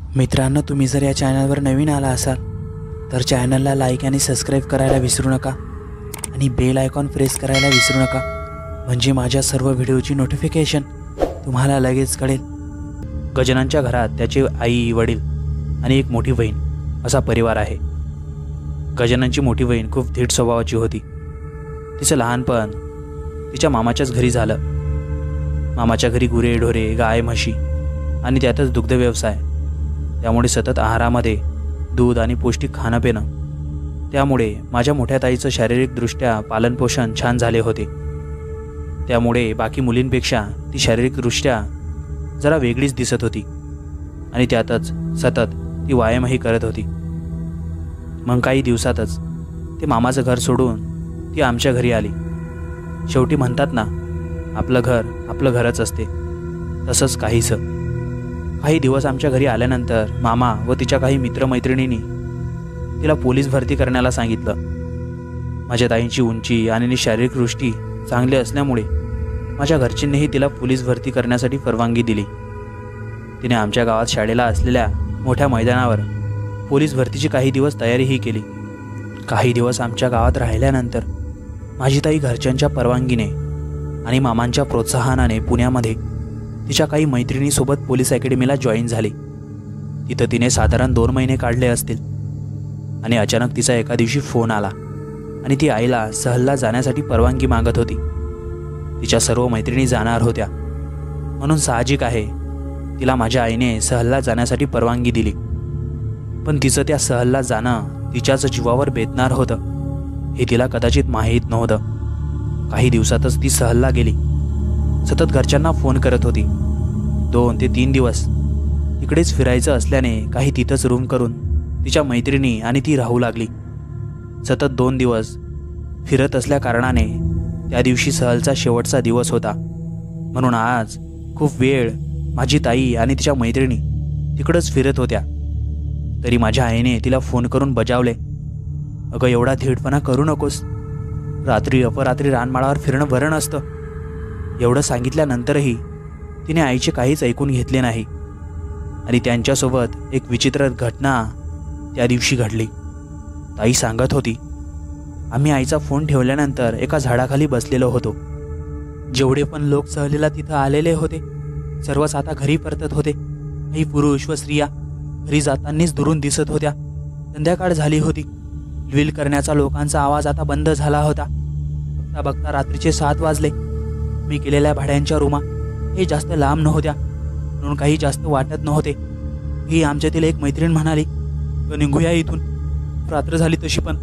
मित्रांनो, तुम्ही जर या चॅनलवर नवीन आला असाल तर चॅनलला लाईक आणि सबस्क्राईब करायला विसरू नका आणि बेल आयकॉन प्रेस करायला विसरू नका, म्हणजे माझ्या सर्व व्हिडिओची नोटिफिकेशन तुम्हाला लगेच कळेल। गजाननच्या घरात त्याचे आई, वडील आणि एक मोठी बहीण असा परिवार आहे। गजाननची मोठी बहीण खूप धीट स्वभावाची होती। तिचं लहानपण तिच्या मामाच्याच घरी झालं। मामाच्या घरी गुरे, ढोरे, गाय, म्हशी आणि त्यातच दुग्ध व्यवसाय, त्यामुळे सतत आहारामध्ये दूध आणि पौष्टिक खाणं पिणं, त्यामुळे माझ्या मोठ्या ताईचं शारीरिकदृष्ट्या पालनपोषण छान झाले होते। त्यामुळे बाकी मुलींपेक्षा ती शारीरिकदृष्ट्या जरा वेगळीच दिसत होती आणि त्यातच सतत ती व्यायामही करत होती। मग काही दिवसातच ते मामाचं घर सोडून ती आमच्या घरी आली। शेवटी म्हणतात ना, आपलं घर आपलं घरच असते, तसंच काहीसं। काही दिवस आमच्या घरी आल्यानंतर मामा व तिच्या काही मित्रमैत्रिणींनी तिला पोलीस भरती करण्याला सांगितलं। माझ्या ताईंची उंची आणि शारीरिक दृष्टी चांगली असल्यामुळे माझ्या घरच्यांनीही तिला पोलीस भरती करण्यासाठी परवानगी दिली। तिने आमच्या गावात शाळेला असलेल्या मोठ्या मैदानावर पोलीस भरतीची काही दिवस तयारीही केली। काही दिवस आमच्या गावात राहिल्यानंतर माझी ताई घरच्यांच्या परवानगीने आणि मामांच्या प्रोत्साहनाने पुण्यामध्ये तिच्या काही मैत्रिणीसोबत पोलीस अकॅडमीला जॉईन झाली। तिथं तिने साधारण 2 महिने काढले असतील आणि अचानक तिचा एका दिवशी फोन आला आणि ती आईला सहलला जाण्यासाठी परवानगी मागत होती। तिच्या सर्व मैत्रिणी जाणार होत्या, म्हणून साहजिक आहे तिला माझ्या आईने सहलला जाण्यासाठी परवानगी दिली। पण तिचं त्या सहलला जाणं तिच्याच जीवावर बेतणार होतं हे तिला कदाचित माहीत नव्हतं। काही दिवसातच ती सहलला गेली। सतत घरच्यांना फोन करत होती। 2 ते 3 दिवस तिकडेच फिरायचं असल्याने काही तिथंच रूम करून तिच्या मैत्रिणी आणि ती राहू लागली। सतत 2 दिवस फिरत असल्या कारणाने त्या दिवशी सहलचा शेवटचा दिवस होता, म्हणून आज खूप वेळ माझी ताई आणि तिच्या मैत्रिणी तिकडंच फिरत होत्या। तरी माझ्या आईने तिला फोन करून बजावले, अगं एवढा धीटपणा करू नकोस, रात्री अपरात्री रानमाळावर फिरणं बरं नसतं। एवढं सांगितल्यानंतरही तिने आईचे काहीच ऐकून घेतले नाही आणि त्यांच्यासोबत एक विचित्र घटना त्या दिवशी घडली। ताई सांगत होती, आम्ही आईचा फोन ठेवल्यानंतर एका झाडाखाली बसलेलो होतो। जेवढे पण लोक सहलीला तिथं आलेले होते सर्वच आता घरी परतत होते। काही पुरुष व स्त्रिया घरी जातानीच दुरून दिसत होत्या। संध्याकाळ झाली होती। ड्रिल करण्याचा लोकांचा आवाज आता बंद झाला होता। बघता बघता रात्रीचे 7 वाजले। मी केलेल्या भाड्यांच्या रूमा हे जास्त लांब नव्हत्या, म्हणून काही जास्त वाटत नव्हते। ही आमच्यातील एक मैत्रीण म्हणाली, निघूया इथून, रात्र झाली तशी पण।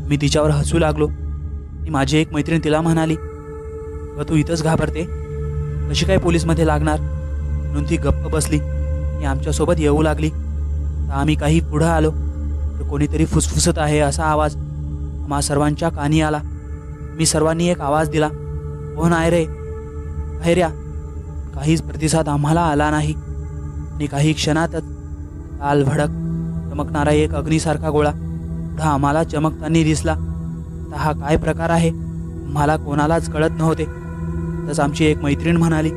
मी तिच्यावर हसू लागलो। ती माझी एक मैत्रीण तिला म्हणाली, तू इथंच घाबरते, कशी काय पोलीसमध्ये लागणार? म्हणून ती गप्प बसली आणि आमच्यासोबत येऊ लागली। तर आम्ही काही पुढं आलो तर कोणीतरी फुसफुसत आहे असा आवाज आम्हा सर्वांच्या कानी आला। मी सर्वांनी एक आवाज दिला, कोण आहे रे, हैर्या? काहीच प्रतिसाद आम्हाला आला नाही आणि काही क्षणातच लाल भडक चमकणारा एक अग्नीसारखा गोळा पुढं आम्हाला चमकताना दिसला। तर हा काय प्रकार आहे मला कोणालाच कळत नव्हते। तसं आमची एक मैत्रीण म्हणाली,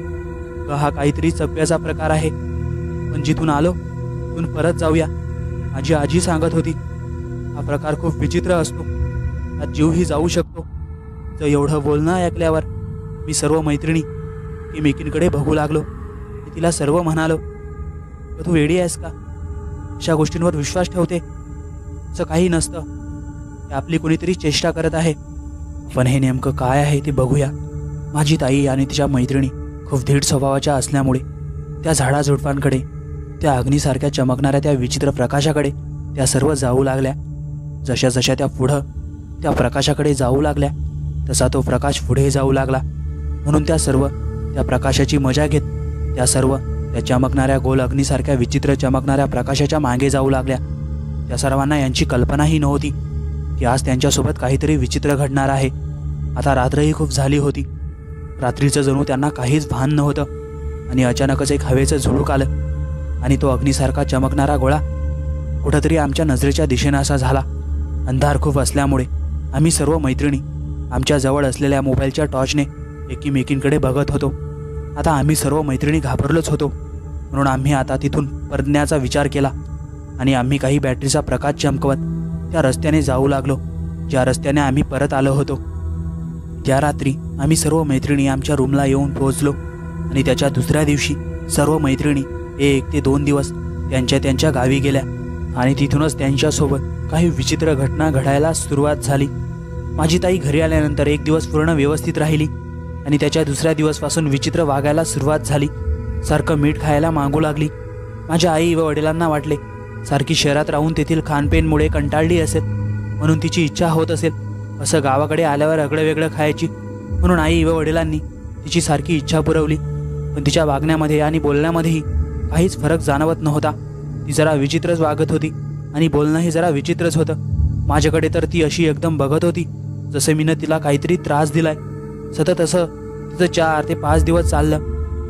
हा काहीतरी चप्प्याचा प्रकार आहे, पण जिथून आलो तिथून परत जाऊया। माझी आजी सांगत होती, हा प्रकार खूप विचित्र असतो, हा जीवही जाऊ शकतो। तर एवढं बोलणं ऐकल्यावर मी सर्व मैत्रिणी एकमेकींकडे बघू लागलो। मी तिला सर्व म्हणालो, तू वेडी आहेस का? अशा गोष्टींवर विश्वास ठेवते? असं काही नसतं, ते आपली कोणीतरी चेष्टा करत आहे। पण हे नेमकं काय आहे ते बघूया। माझी ताई आणि तिच्या मैत्रिणी खूप धीट स्वभावाच्या असल्यामुळे त्या झाडाझुडपांकडे, त्या अग्नीसारख्या चमकणाऱ्या त्या विचित्र प्रकाशाकडे त्या सर्व जाऊ लागल्या। जशा जशा त्या पुढं त्या प्रकाशाकडे जाऊ लागल्या तसा तो प्रकाश पुढे जाऊ लागला, म्हणून त्या सर्व त्या प्रकाशाची मजा घेत त्या सर्व त्या चमकणाऱ्या गोल अग्नीसारख्या विचित्र चमकणाऱ्या प्रकाशाच्या मागे जाऊ लागल्या। त्या सर्वांना यांची कल्पनाही नव्हती की आज त्यांच्यासोबत काहीतरी विचित्र घडणार आहे। आता रात्रही खूप झाली होती। रात्रीचं जणू त्यांना काहीच भान नव्हतं आणि अचानकच एक हवेचं झुळूक आलं आणि तो अग्नीसारखा चमकणारा गोळा कुठंतरी आमच्या नजरेच्या दिशेनं असा झाला। अंधार खूप असल्यामुळे आम्ही सर्व मैत्रिणी आमच्या जवळ असलेल्या मोबाईलच्या टॉर्चने एकमेकींकडे बघत होतो। आता आम्ही सर्व मैत्रिणी घाबरलोच होतो। म्हणून आम्ही आता तिथून परतण्याचा विचार केला आणि आम्ही काही बॅटरीचा प्रकाश चमकवत त्या रस्त्याने जाऊ लागलो ज्या रस्त्याने आम्ही परत आलो होतो. त्या रात्री आम्ही सर्व मैत्रिणी आमच्या रूमला येऊन पोहोचलो आणि त्याच्या दुसऱ्या दिवशी सर्व मैत्रिणी 1 ते 2 दिवस त्यांच्या गावी गेल्या आणि तिथूनच त्यांच्यासोबत काही विचित्र घटना घडायला सुरुवात झाली. माझी ताई घरी आल्यानंतर 1 दिवस पूर्ण व्यवस्थित राहिली आणि त्याच्या दुसऱ्या दिवसपासून विचित्र वागायला सुरुवात झाली. सारखं मीठ खायला मागू लागली. माझ्या आई व वडिलांना वाटले सारखी शहरात राहून तेथील खानपेनमुळे कंटाळली असेल म्हणून तिची इच्छा होत असेल असं गावाकडे आल्यावर आगळं वेगळं खायची, म्हणून आई व वडिलांनी तिची सारखी इच्छा पुरवली. पण तिच्या वागण्यामध्ये आणि बोलण्यामध्येही काहीच फरक जाणवत नव्हता. ती जरा विचित्रच वागत होती आणि बोलणंही जरा विचित्रच होतं. माझ्याकडे तर ती अशी एकदम बघत होती जसं मीनं तिला काहीतरी त्रास दिलाय. सतत असं तिचं 4 ते 5 दिवस चाललं,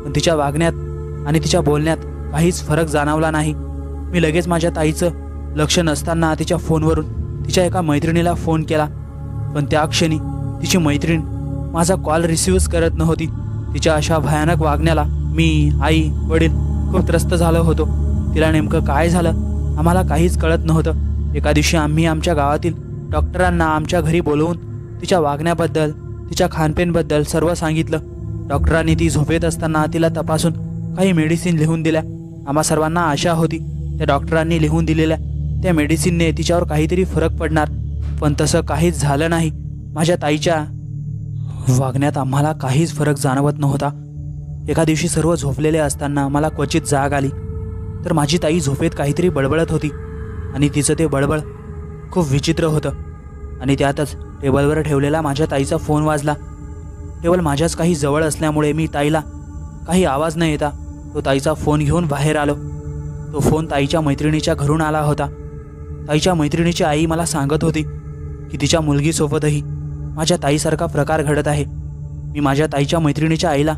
पण तिच्या वागण्यात आणि तिच्या बोलण्यात काहीच फरक जाणवला नाही. मी लगेच माझ्या ताईचं लक्ष नसताना तिच्या फोनवरून तिच्या एका मैत्रिणीला फोन केला, पण त्या क्षणी तिची मैत्रीण माझा कॉल रिसिव्हच करत नव्हती. तिच्या अशा भयानक वागण्याला मी, आई, वडील खूप त्रस्त झालो होतो. तिला नेमकं काय झालं आम्हाला काहीच कळत नव्हतं. एका दिवशी आम्ही आमच्या गावातील डॉक्टरांना आमच्या घरी बोलवून तिच्या वागण्याबद्दल, तिच्या खानपेनबद्दल सर्व सांगितलं. डॉक्टरांनी ती झोपेत असताना तिला तपासून काही मेडिसिन लिहून दिल्या. आम्हा सर्वांना आशा होती त्या डॉक्टरांनी लिहून दिलेल्या त्या मेडिसिनने तिच्यावर काहीतरी फरक पडणार, पण तसं काहीच झालं नाही. माझ्या ताईच्या वागण्यात आम्हाला काहीच फरक जाणवत नव्हता. एका दिवशी सर्व झोपलेले असताना मला क्वचित जाग आली तर माझी ताई झोपेत काहीतरी बडबडत होती आणि तिचं ते बडबड खूप विचित्र होतं. आणि त्यातच टेबलवर ठेवलेला माझ्या ताईचा फोन वाजला. टेबल माझ्याच काही जवळ असल्यामुळे मी ताईला काही आवाज न येता तो ताईचा फोन घेऊन बाहेर आलो. तो फोन ताईच्या मैत्रिणीच्या घरून आला होता. ताईच्या मैत्रिणीची आई मला सांगत होती की तिच्या मुलगीसोबतही माझ्या ताईसारखा प्रकार घडत आहे. मी माझ्या ताईच्या मैत्रिणीच्या आईला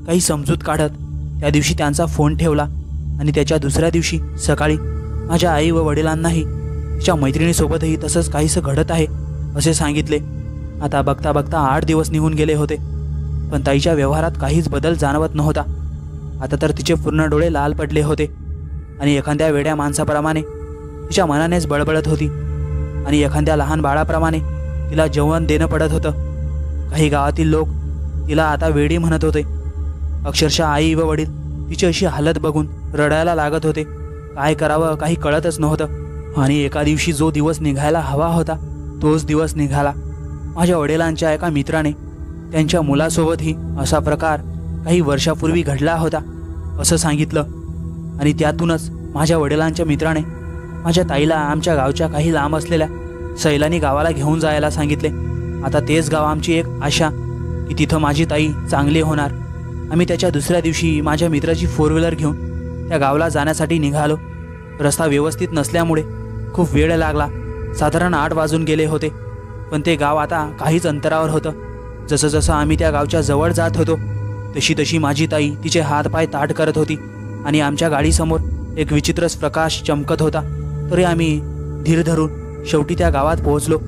काही समजूत काढत त्या दिवशी त्यांचा फोन ठेवला आणि त्याच्या दुसऱ्या दिवशी सकाळी माझ्या आई व वडिलांनाही तिच्या मैत्रिणीसोबतही तसंच काहीसं घडत आहे असे सांगितले. आता बघता बघता 8 दिवस निघून गेले होते, पण ताईच्या व्यवहारात काहीच बदल जाणवत नव्हता. आता तर तिचे पूर्ण डोळे लाल पडले होते आणि एखाद्या वेड्या माणसाप्रमाणे तिच्या मनानेच बळबळत होती आणि एखाद्या लहान बाळाप्रमाणे तिला जेवण देणं पडत होतं. काही गावातील लोक तिला आता वेडी म्हणत होते. अक्षरशः आई व वडील तिची अशी हालत बघून रडायला लागत होते. काय करावं काही कळतच नव्हतं. आणि एका दिवशी जो दिवस निघायला हवा होता तोच दिवस निघाला. माझ्या वडिलांच्या एका मित्राने त्यांच्या मुलासोबतही असा प्रकार काही वर्षापूर्वी घडला होता असं सांगितलं आणि त्यातूनच माझ्या वडिलांच्या मित्राने माझ्या ताईला आमच्या गावच्या काही लांब असलेल्या सैलानी गावाला घेऊन जायला सांगितले. आता तेच गाव आमची एक आशा की तिथं माझी ताई चांगली होणार. आम्ही त्याच्या दुसऱ्या दिवशी माझ्या मित्राची 4 व्हीलर घेऊन त्या गावाला जाण्यासाठी निघालो. रस्ता व्यवस्थित नसल्यामुळे खूप वेळ लागला. साधारण 8 वाजून गेले होते, पण ते गाव आता काहीच अंतरावर होतं. जसं जसं आम्ही त्या गावच्या जवळ जात होतो तशी तशी माझी ताई तिचे हातपाय ताठ करत होती आणि आमच्या गाडीसमोर एक विचित्रच प्रकाश चमकत होता. तरी आम्ही धीर धरून शेवटी त्या गावात पोहोचलो.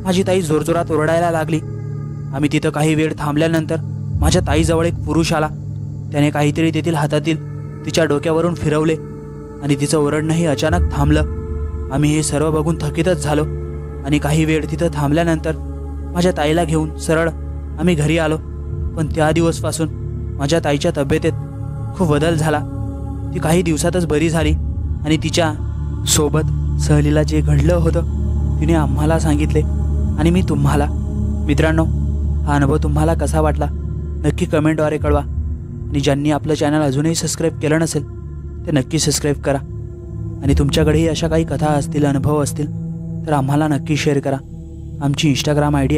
माझी ताई जोरजोरात ओरडायला लागली. आम्ही तिथं काही वेळ थांबल्यानंतर माझ्या ताईजवळ एक पुरुष आला. त्याने काहीतरी तेथील हातातील तिच्या डोक्यावरून फिरवले आणि तिचं ओरडणंही अचानक थांबलं. आम्ही हे सर्व बघून थकीतच झालो आणि काही वेळ तिथं थांबल्यानंतर माझ्या ताईला घेऊन सरळ आम्ही घरी आलो. पण त्या दिवसपासून माझ्या ताईच्या तब्येतीत खूप बदल झाला. ती काही दिवसातच बरी झाली आणि तिच्या सोबत सहलीला जे घडलं होतं तिने आम्हाला सांगितले आणि मी तुम्हाला. मित्रांनो, हा अनुभव तुम्हाला कसा वाटला नक्की कमेंटद्वारे कळवा आणि ज्यांनी आपलं चॅनल अजूनही सबस्क्राईब केलं नसेल ते नक्की सबस्क्राईब करा. आणि तुमच्याकडेही अशा काही कथा असतील, अनुभव असतील तर आम्हाला नक्की शेअर करा. आमची इंस्टाग्राम ID